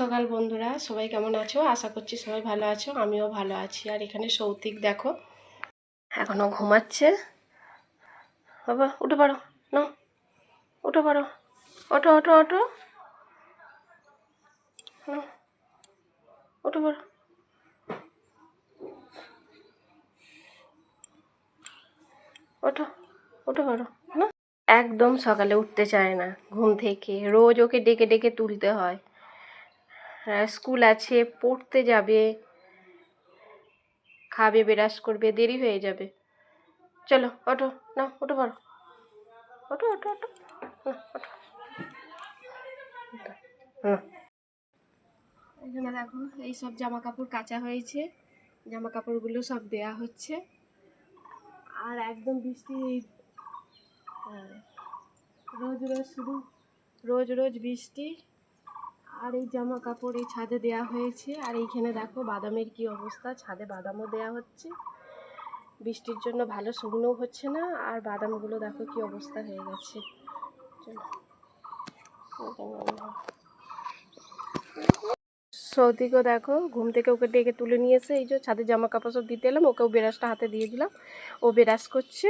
সকাল বন্ধুরা, সবাই কেমন আছো? আশা করছি সবাই ভালো আছো, আমিও ভালো আছি। আর এখানে সৌতিক দেখো এখনো ঘুমাচ্ছে। বাবা উঠে পড়ো, না উঠে পড়ো, ওঠো ওঠো ওঠো, উঠে পড়ো, ওঠো উঠে পড়ো না। একদম সকালে উঠতে চায় না ঘুম থেকে, রোজ ওকে ডেকে ডেকে তুলতে হয়। স্কুল আছে, পড়তে যাবে, খাবে, ব্রাশ করবে, দেরি হয়ে যাবে। চলো ওঠো, না উঠে পড়ো, ওঠো ওঠো ওঠো, ওঠো। এখানে দেখো এই সব জামা কাপড় কাচা হয়েছে, জামা কাপড়গুলো সব দেয়া হচ্ছে। আর একদম বৃষ্টি, রোজ রোজ শুধু রোজ রোজ বৃষ্টি। আর এই জামা কাপড় এই ছাদে দেয়া হয়েছে। আর এইখানে দেখো বাদামের কি অবস্থা, ছাদে বাদামও দেয়া হচ্ছে। বৃষ্টির জন্য ভালো শুকনো হচ্ছে না, আর বাদামগুলো দেখো কি অবস্থা হয়ে গেছে। সৌদিকেও দেখো ঘুম থেকে ওকে ডেকে তুলে নিয়েছে, এই যে ছাদে জামা কাপড় সব দিতে এলাম, ওকেও ব্রাশটা হাতে দিয়ে দিলাম, ও ব্রাশ করছে।